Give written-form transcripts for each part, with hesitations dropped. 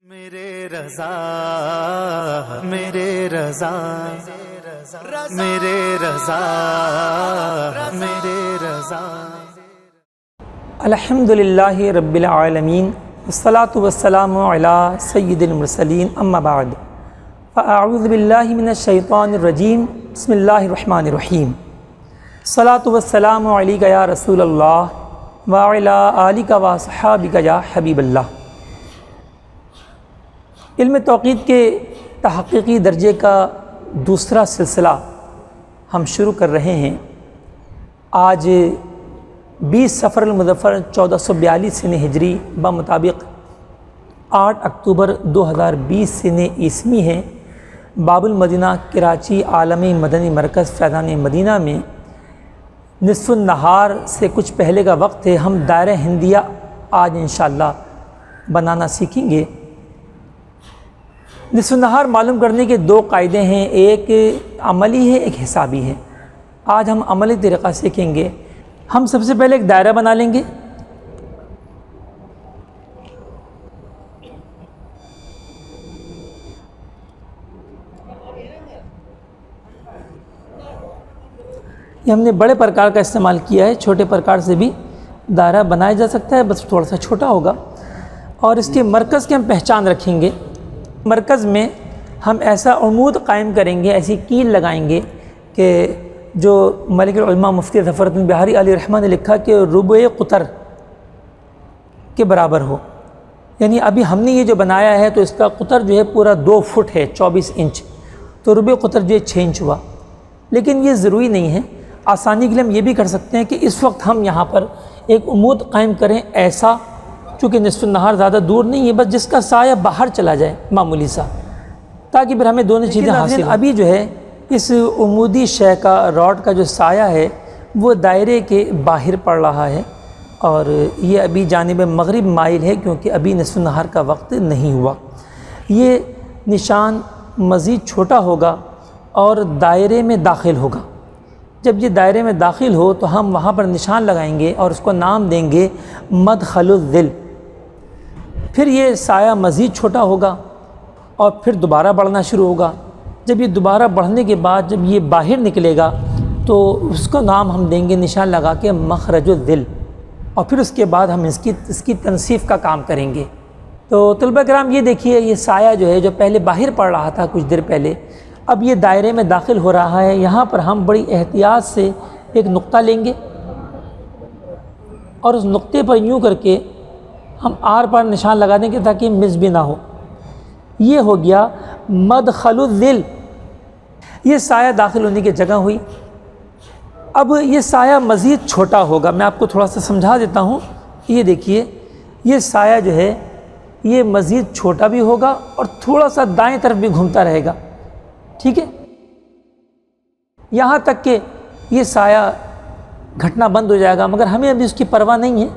میرے رضا میرے رضا میرے رضا میرے رضا الحمدللہ رب العالمین والصلاة والسلام علی سید المرسلین اما بعد فاعوذ باللہ من الشیطان الرجیم بسم اللہ الرحمن الرحیم الصلاة والسلام علیک یا رسول اللہ وعلی آلک و صحابک یا حبیب اللہ۔ علم توقید کے تحقیقی درجے کا دوسرا سلسلہ ہم شروع کر رہے ہیں۔ آج 20 صفر المظفر 1442 سنہ ہجری بمطابق 8 اکتوبر 2020 سنہ عیسوی ہے۔ باب المدینہ کراچی عالمی مدنی مرکز فیضان مدینہ میں نصف النہار سے کچھ پہلے کا وقت ہے۔ ہم دائرہ ہندیہ آج انشاءاللہ بنانا سیکھیں گے۔ نصف النہار معلوم کرنے کے دو قاعدے ہیں، ایک عملی ہے ایک حسابی ہے۔ آج ہم عملی طریقہ سیکھیں گے۔ ہم سب سے پہلے ایک دائرہ بنا لیں گے۔ یہ ہم نے بڑے پرکار کا استعمال کیا ہے، چھوٹے پرکار سے بھی دائرہ بنایا جا سکتا ہے، بس تھوڑا سا چھوٹا ہوگا۔ اور اس کے مرکز کی ہم پہچان رکھیں گے۔ مرکز میں ہم ایسا عمود قائم کریں گے، ایسی کیل لگائیں گے کہ جو ملک العلماء مفتی ظفر الدین بہاری علیہ الرحمہ نے لکھا کہ ربع قطر کے برابر ہو۔ یعنی ابھی ہم نے یہ جو بنایا ہے تو اس کا قطر جو ہے پورا 2 فٹ ہے، 24 انچ، تو ربع قطر جو ہے 6 انچ ہوا۔ لیکن یہ ضروری نہیں ہے، آسانی کے لیے ہم یہ بھی کر سکتے ہیں کہ اس وقت ہم یہاں پر ایک عمود قائم کریں ایسا، چونکہ نصف النہار زیادہ دور نہیں ہے، بس جس کا سایہ باہر چلا جائے معمولی سا، تاکہ پھر ہمیں دونوں چیزیں حاصل ہوں۔ ابھی جو ہے اس عمودی شے کا، راڈ کا جو سایہ ہے وہ دائرے کے باہر پڑ رہا ہے، اور یہ ابھی جانب مغرب مائل ہے کیونکہ ابھی نصف النہار کا وقت نہیں ہوا۔ یہ نشان مزید چھوٹا ہوگا اور دائرے میں داخل ہوگا۔ جب یہ دائرے میں داخل ہو تو ہم وہاں پر نشان لگائیں گے اور اس کو نام دیں گے مدخل الظل۔ پھر یہ سایہ مزید چھوٹا ہوگا اور پھر دوبارہ بڑھنا شروع ہوگا۔ جب یہ دوبارہ بڑھنے کے بعد جب یہ باہر نکلے گا تو اس کو نام ہم دیں گے نشان لگا کے مخرج الظل، اور پھر اس کے بعد ہم اس کی تنصیف کا کام کریں گے۔ تو طلبہ کرام یہ دیکھیے، یہ سایہ جو ہے جو پہلے باہر پڑ رہا تھا کچھ دیر پہلے، اب یہ دائرے میں داخل ہو رہا ہے۔ یہاں پر ہم بڑی احتیاط سے ایک نقطہ لیں گے اور اس نقطے پر یوں کر کے ہم آر پر نشان لگا دیں گے تاکہ مس بھی نہ ہو۔ یہ ہو گیا مدخل الظل، یہ سایہ داخل ہونے کی جگہ ہوئی۔ اب یہ سایہ مزید چھوٹا ہوگا، میں آپ کو تھوڑا سا سمجھا دیتا ہوں۔ یہ دیکھیے، یہ سایہ جو ہے یہ مزید چھوٹا بھی ہوگا اور تھوڑا سا دائیں طرف بھی گھومتا رہے گا، ٹھیک ہے، یہاں تک کہ یہ سایہ گھٹنا بند ہو جائے گا، مگر ہمیں ابھی اس کی پرواہ نہیں ہے،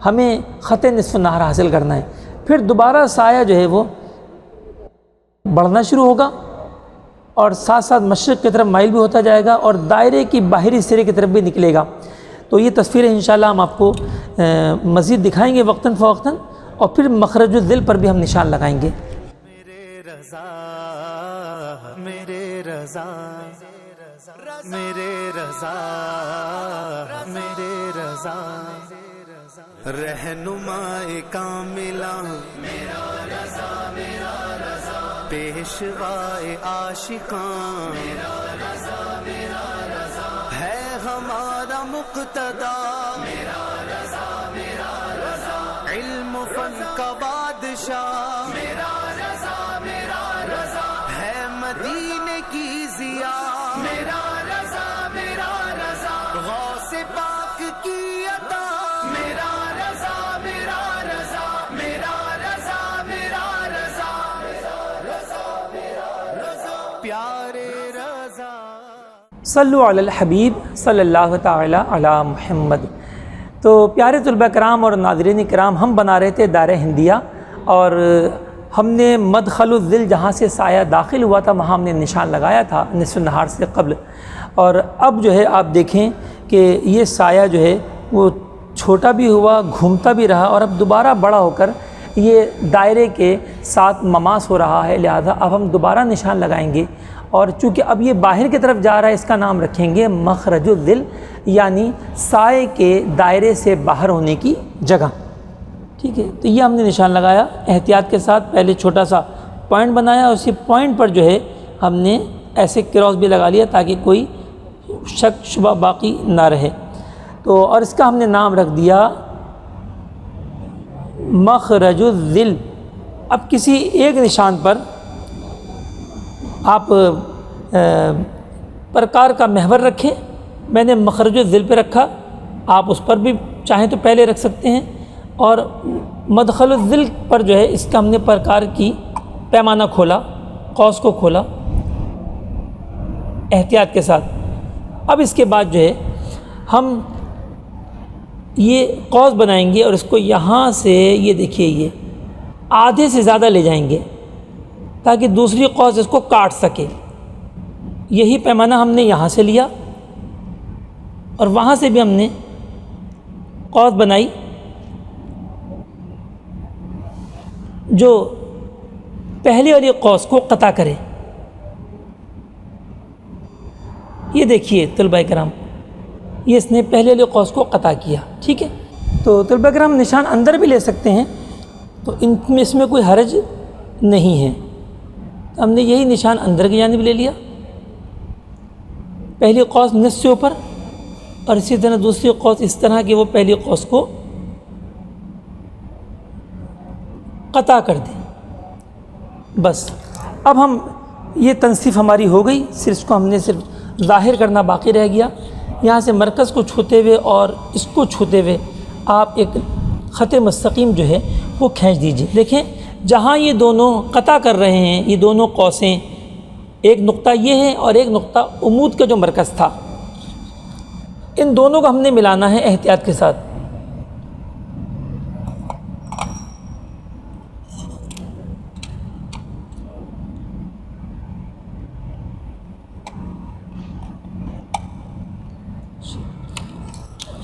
ہمیں خط نصف النہار حاصل کرنا ہے۔ پھر دوبارہ سایہ جو ہے وہ بڑھنا شروع ہوگا اور ساتھ ساتھ مشرق کی طرف مائل بھی ہوتا جائے گا اور دائرے کی باہری سرے کی طرف بھی نکلے گا۔ تو یہ تصویریں انشاءاللہ ہم آپ کو مزید دکھائیں گے وقتاً فوقتاً، اور پھر مخرج الظل پر بھی ہم نشان لگائیں گے۔ میرے رضا میرے رضا میرے رضا میرے رضا رہنمائے کاملہ میرا رضا میرا رضا پیشوائے عاشقاں میرا رضا میرا رضا ہے ہمارا مقتدا میرا رضا میرا رضا علم و فن کا بادشاہ میرا رضا میرا رضا ہے مدینے کی ضیا میرا رضا میرا رضا غوث پاک کی عطا میرا رضا میرا رضا میرا رضا میرا رضا رضا میرا رضا پیارے رضا۔ صلو علی الحبیب صلی اللہ تعالی علی محمد۔ تو پیارے طلبہ کرام اور ناظرین کرام، ہم بنا رہے تھے دائرہ ہندیہ، اور ہم نے مدخل الظل جہاں سے سایہ داخل ہوا تھا وہاں ہم نے نشان لگایا تھا نصف النہار سے قبل، اور اب جو ہے آپ دیکھیں کہ یہ سایہ جو ہے وہ چھوٹا بھی ہوا، گھومتا بھی رہا، اور اب دوبارہ بڑا ہو کر یہ دائرے کے ساتھ مماس ہو رہا ہے، لہذا اب ہم دوبارہ نشان لگائیں گے، اور چونکہ اب یہ باہر کی طرف جا رہا ہے اس کا نام رکھیں گے مخرج الظل، یعنی سائے کے دائرے سے باہر ہونے کی جگہ۔ ٹھیک ہے، تو یہ ہم نے نشان لگایا احتیاط کے ساتھ، پہلے چھوٹا سا پوائنٹ بنایا، اور اسی پوائنٹ پر جو ہے ہم نے ایسے کراس بھی لگا لیا تاکہ کوئی شک شبہ باقی نہ رہے۔ تو اور اس کا ہم نے نام رکھ دیا مخرج الظل۔ اب کسی ایک نشان پر آپ پرکار کا محور رکھیں، میں نے مخرج الظل پہ رکھا، آپ اس پر بھی چاہیں تو پہلے رکھ سکتے ہیں، اور مدخل الظل پر جو ہے اس کا ہم نے پرکار کی پیمانہ کھولا، قوس کو کھولا احتیاط کے ساتھ۔ اب اس کے بعد جو ہے ہم یہ قوس بنائیں گے، اور اس کو یہاں سے یہ دیکھیے یہ آدھے سے زیادہ لے جائیں گے تاکہ دوسری قوس اس کو کاٹ سکے۔ یہی پیمانہ ہم نے یہاں سے لیا، اور وہاں سے بھی ہم نے قوس بنائی جو پہلے والی قوس کو قطع کرے۔ یہ دیکھیے طلبہ کرام، یہ اس نے پہلے والی قوس کو قطع کیا۔ ٹھیک ہے، تو طلبہ کرام نشان اندر بھی لے سکتے ہیں، تو اس میں کوئی حرج نہیں ہے۔ ہم نے یہی نشان اندر کی جانب لے لیا، پہلی قوس نصف سے اوپر، اور اسی طرح دوسری قوس اس طرح کہ وہ پہلی قوس کو قطع کر دیں۔ بس اب ہم یہ تنصیف ہماری ہو گئی، صرف اس کو ہم نے صرف ظاہر کرنا باقی رہ گیا۔ یہاں سے مرکز کو چھوتے ہوئے اور اس کو چھوتے ہوئے آپ ایک خط مستقیم جو ہے وہ کھینچ دیجئے۔ دیکھیں جہاں یہ دونوں قطع کر رہے ہیں، یہ دونوں قوسیں، ایک نقطہ یہ ہے اور ایک نقطہ عمود کا جو مرکز تھا، ان دونوں کو ہم نے ملانا ہے احتیاط کے ساتھ۔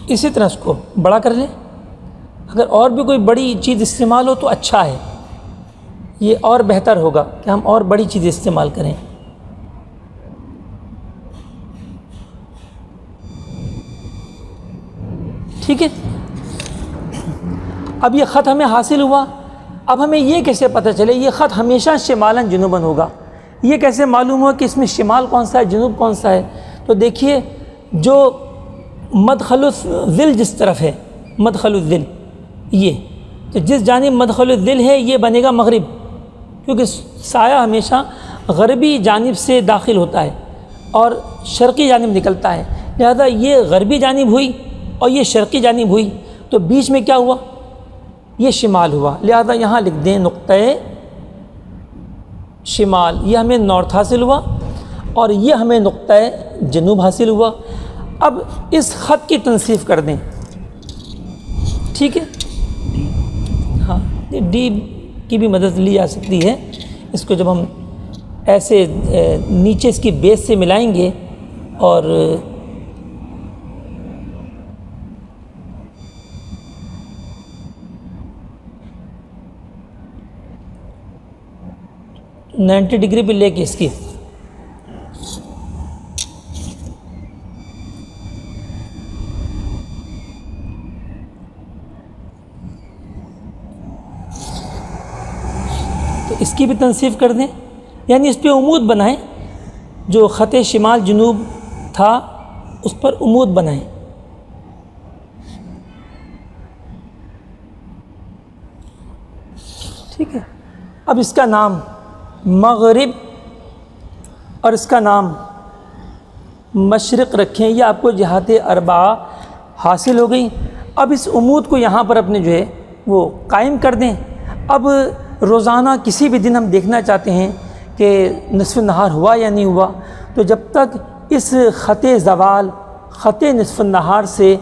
اسی طرح اس کو بڑا کر لیں، اگر اور بھی کوئی بڑی چیز استعمال ہو تو اچھا ہے، یہ اور بہتر ہوگا کہ ہم اور بڑی چیز استعمال کریں۔ ٹھیک ہے، اب یہ خط ہمیں حاصل ہوا۔ اب ہمیں یہ کیسے پتہ چلے یہ خط ہمیشہ شمالاً جنوباً ہوگا؟ یہ کیسے معلوم ہوا کہ اس میں شمال کون سا ہے جنوب کون سا ہے؟ تو دیکھیے جو مدخل الظل جس طرف ہے، مدخل الظل یہ، تو جس جانب مدخل الظل ہے یہ بنے گا مغرب، کیونکہ سایہ ہمیشہ غربی جانب سے داخل ہوتا ہے اور شرقی جانب نکلتا ہے، لہذا یہ غربی جانب ہوئی اور یہ شرقی جانب ہوئی، تو بیچ میں کیا ہوا؟ یہ شمال ہوا، لہذا یہاں لکھ دیں نقطۂ شمال۔ یہ ہمیں نارتھ حاصل ہوا اور یہ ہمیں نقطۂ جنوب حاصل ہوا۔ اب اس خط کی تنصیف کر دیں، ٹھیک ہے؟ ہاں، ڈی کی بھی مدد لی جا سکتی ہے۔ اس کو جب ہم ایسے نیچے اس کی بیس سے ملائیں گے اور نائنٹی ڈگری پہ لے کے اس کی تو اس کی بھی تنصیف کر دیں، یعنی اس پہ عمود بنائیں، جو خط شمال جنوب تھا اس پر عمود بنائیں۔ ٹھیک ہے، اب اس کا نام مغرب اور اس کا نام مشرق رکھیں، یہ آپ کو جہات اربعہ حاصل ہو گئی۔ اب اس عمود کو یہاں پر اپنے جو ہے وہ قائم کر دیں۔ اب روزانہ کسی بھی دن ہم دیکھنا چاہتے ہیں کہ نصف النہار ہوا یا نہیں ہوا، تو جب تک اس خط زوال، خط نصف النہار سے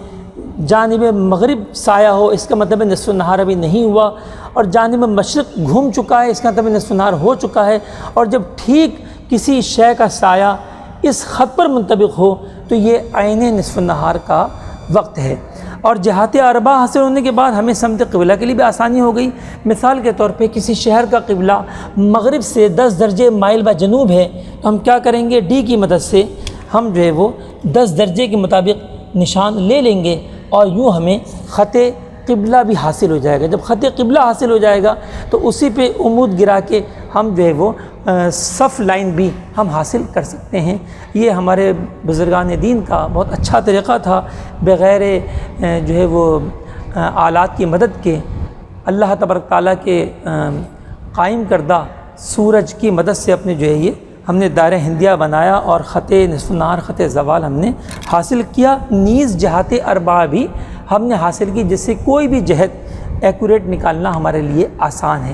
جانب مغرب سایہ ہو، اس کا مطلب نصف النہار ابھی نہیں ہوا، اور جانب مشرق گھوم چکا ہے، اس کا مطلب نصف النہار ہو چکا ہے، اور جب ٹھیک کسی شے کا سایہ اس خط پر منطبق ہو تو یہ عین نصف النہار کا وقت ہے۔ اور جہات اربع حاصل ہونے کے بعد ہمیں سمت قبلہ کے لیے بھی آسانی ہو گئی۔ مثال کے طور پہ کسی شہر کا قبلہ مغرب سے 10 درجے مائل بہ جنوب ہے، تو ہم کیا کریں گے، ڈی کی مدد سے ہم جو ہے وہ 10 درجے کے مطابق نشان لے لیں گے، اور یوں ہمیں خط قبلہ بھی حاصل ہو جائے گا۔ جب خط قبلہ حاصل ہو جائے گا تو اسی پہ عمود گرا کے ہم جو ہے وہ صف لائن بھی ہم حاصل کر سکتے ہیں۔ یہ ہمارے بزرگان دین کا بہت اچھا طریقہ تھا، بغیر جو ہے وہ آلات کی مدد کے اللہ تبارک تعالیٰ کے قائم کردہ سورج کی مدد سے اپنے جو ہے یہ ہم نے دائرہ ہندیہ بنایا، اور خط نصف النہار، خط زوال ہم نے حاصل کیا۔ نیز جہات اربعہ بھی ہم نے حاصل کی، جس سے کوئی بھی جہت ایکوریٹ نکالنا ہمارے لیے آسان ہے۔